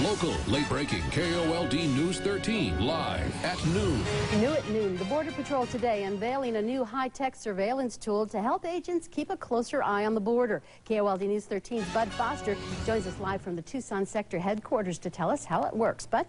Local, late-breaking KOLD News 13, live at noon. New at noon, the Border Patrol today unveiling a new high-tech surveillance tool to help agents keep a closer eye on the border. KOLD News 13's Bud Foster joins us live from the Tucson sector headquarters to tell us how it works. Bud?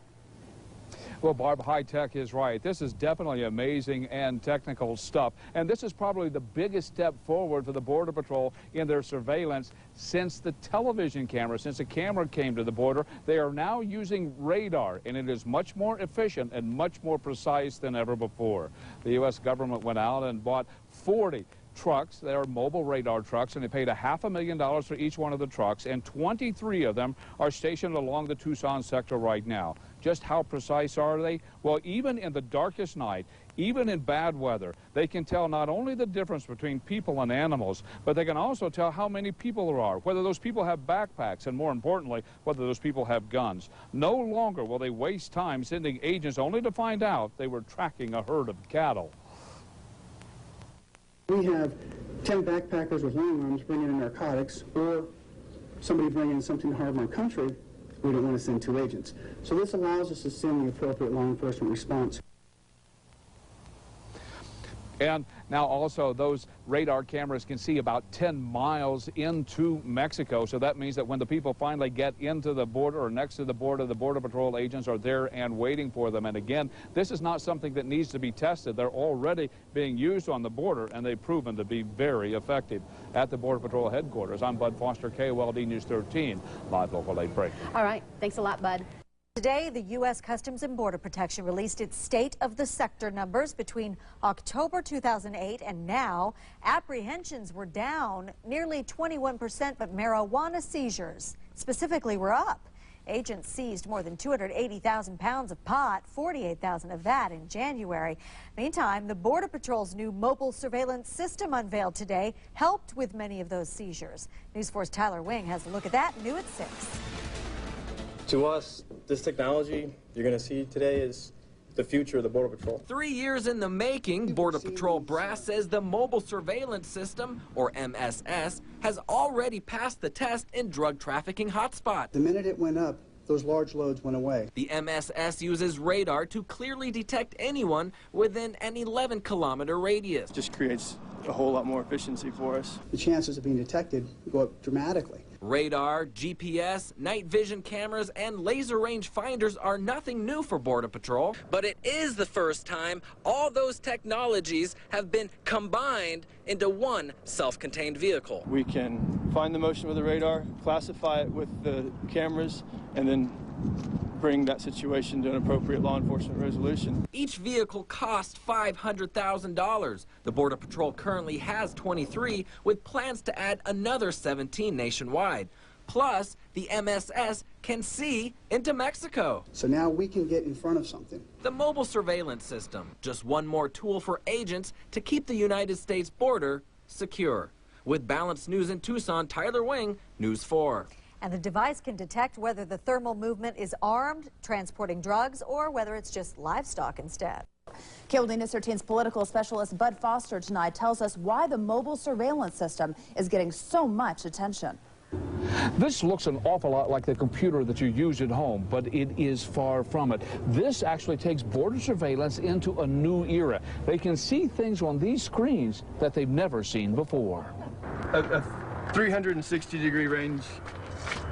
Well, Barb, high-tech is right. This is definitely amazing and technical stuff. And this is probably the biggest step forward for the Border Patrol in their surveillance since the television camera. Since the camera came to the border, they are now using radar, and it is much more efficient and much more precise than ever before. The U.S. government went out and bought 40 trucks. They are mobile radar trucks, and they paid $500,000 for each one of the trucks, and 23 of them are stationed along the Tucson sector right now. Just how precise are they? Well, even in the darkest night, even in bad weather, they can tell not only the difference between people and animals, but they can also tell how many people there are, whether those people have backpacks, and more importantly, whether those people have guns. No longer will they waste time sending agents only to find out they were tracking a herd of cattle. We have 10 backpackers with long arms bringing in narcotics, or somebody bringing in something to harm our country. We don't want to send 2 agents. So this allows us to send the appropriate law enforcement response. And now also those radar cameras can see about 10 miles into Mexico. So that means that when the people finally get into the border or next to the Border Patrol agents are there and waiting for them. And again, this is not something that needs to be tested. They're already being used on the border, and they've proven to be very effective. At the Border Patrol headquarters, I'm Bud Foster, KOLD News 13, live local late break. All right. Thanks a lot, Bud. Today, the U.S. Customs and Border Protection released its State of the Sector numbers between October 2008 and now. Apprehensions were down nearly 21%, but marijuana seizures specifically were up. Agents seized more than 280,000 pounds of pot, 48,000 of that in January. Meantime, the Border Patrol's new mobile surveillance system unveiled today helped with many of those seizures. News 4's Tyler Wing has a look at that, new at 6. To us, this technology you're going to see today is the future of the Border Patrol. 3 years in the making, Border Patrol brass says the mobile surveillance system, or MSS, has already passed the test in drug trafficking hotspots. The minute it went up, those large loads went away. The MSS uses radar to clearly detect anyone within an 11-kilometer radius. Just creates a whole lot more efficiency for us. The chances of being detected go up dramatically. Radar, GPS, night vision cameras, and laser range finders are nothing new for Border Patrol, but it is the first time all those technologies have been combined into one self-contained vehicle. We can find the motion with the radar, classify it with the cameras, and then bring that situation to an appropriate law enforcement resolution. Each vehicle costs $500,000. The Border Patrol currently has 23, with plans to add another 17 nationwide. Plus, the MSS can see into Mexico. So now we can get in front of something. The mobile surveillance system, just one more tool for agents to keep the United States border secure. With Balanced News in Tucson, Tyler Wing, News 4. And the device can detect whether the thermal movement is armed, transporting drugs, or whether it's just livestock instead. KOLD News 13's political specialist Bud Foster tonight tells us why the mobile surveillance system is getting so much attention. This looks an awful lot like the computer that you use at home, but it is far from it. This actually takes border surveillance into a new era. They can see things on these screens that they've never seen before. A 360-degree range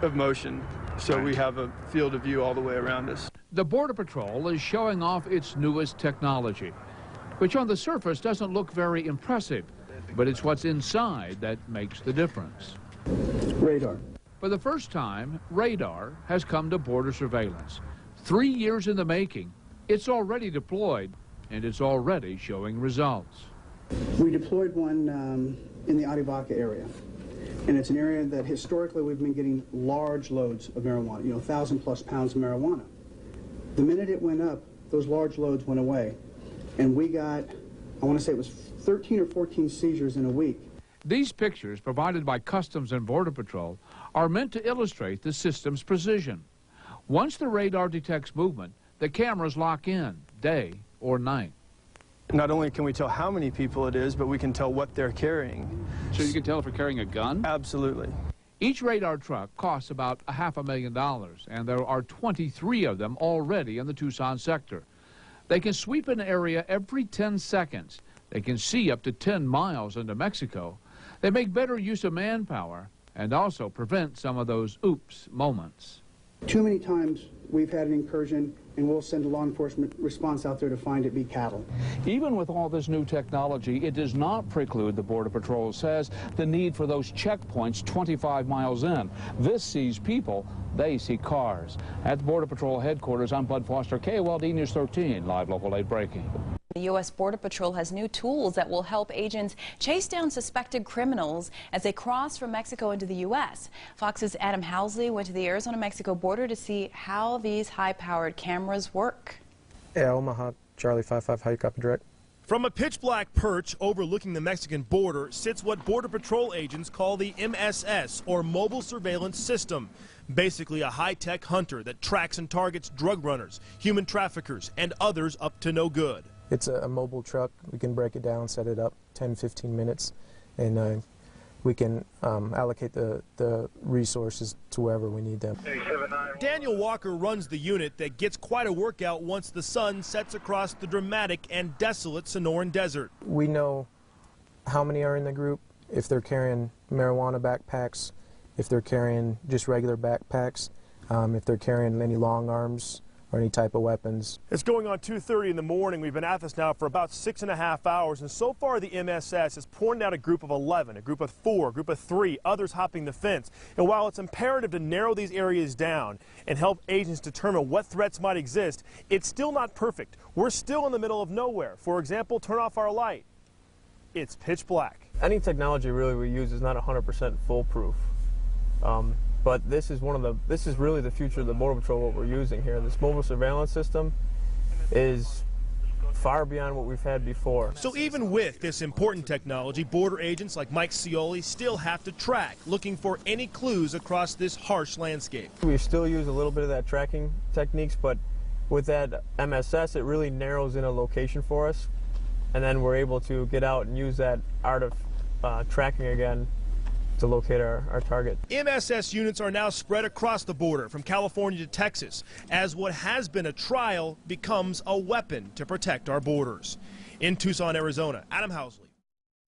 of motion, so we have a field of view all the way around us. The Border Patrol is showing off its newest technology, which on the surface doesn't look very impressive, but it's what's inside that makes the difference. Radar. For the first time, radar has come to border surveillance. 3 years in the making, it's already deployed, and it's already showing results. We deployed one in the Arivaca area. And it's an area that historically we've been getting large loads of marijuana, 1,000+ pounds of marijuana. The minute it went up, those large loads went away. And we got, I want to say it was 13 or 14 seizures in a week. These pictures, provided by Customs and Border Patrol, are meant to illustrate the system's precision. Once the radar detects movement, the cameras lock in, day or night. Not only can we tell how many people it is, but we can tell what they're carrying. So you can tell if they're carrying a gun? Absolutely. Each radar truck costs about $500,000, and there are 23 of them already in the Tucson sector. They can sweep an area every 10 seconds. They can see up to 10 miles into Mexico. They make better use of manpower and also prevent some of those oops moments. Too many times we've had an incursion and we'll send a law enforcement response out there to find it be cattle. Even with all this new technology, it does not preclude, the Border Patrol says, the need for those checkpoints 25 miles in. This sees people, they see cars. At the Border Patrol headquarters, I'm Bud Foster, KOLD News 13, live local 8 breaking. The U.S. Border Patrol has new tools that will help agents chase down suspected criminals as they cross from Mexico into the U.S. Fox's Adam Housley went to the Arizona-Mexico border to see how these high-powered cameras work. Yeah, Omaha, Charlie 55, how you copy direct? From a pitch-black perch overlooking the Mexican border sits what Border Patrol agents call the MSS, or Mobile Surveillance System. Basically a high-tech hunter that tracks and targets drug runners, human traffickers, and others up to no good. It's a mobile truck. We can break it down, set it up 10-15 minutes, and we can allocate the resources to wherever we need them. Daniel Walker runs the unit that gets quite a workout once the sun sets across the dramatic and desolate Sonoran Desert. We know how many are in the group, if they're carrying marijuana backpacks, if they're carrying just regular backpacks, if they're carrying any long arms or any type of weapons. It's going on 2:30 in the morning. We've been at this now for about 6.5 hours, and so far the MSS has pointed out a group of 11, a group of 4, a group of 3, others hopping the fence. And while it's imperative to narrow these areas down and help agents determine what threats might exist, it's still not perfect. We're still in the middle of nowhere. For example, turn off our light. It's pitch black. Any technology really we use is not 100% foolproof. But this is really the future of the Border Patrol, what we're using here. This mobile surveillance system is far beyond what we've had before. So even with this important technology, border agents like Mike Scioli still have to track, looking for any clues across this harsh landscape. We still use a little bit of that tracking techniques, but with that MSS, it really narrows in a location for us, and then we're able to get out and use that art of tracking again to locate our target. MSS units are now spread across the border from California to Texas as what has been a trial becomes a weapon to protect our borders. In Tucson, Arizona, Adam Housley.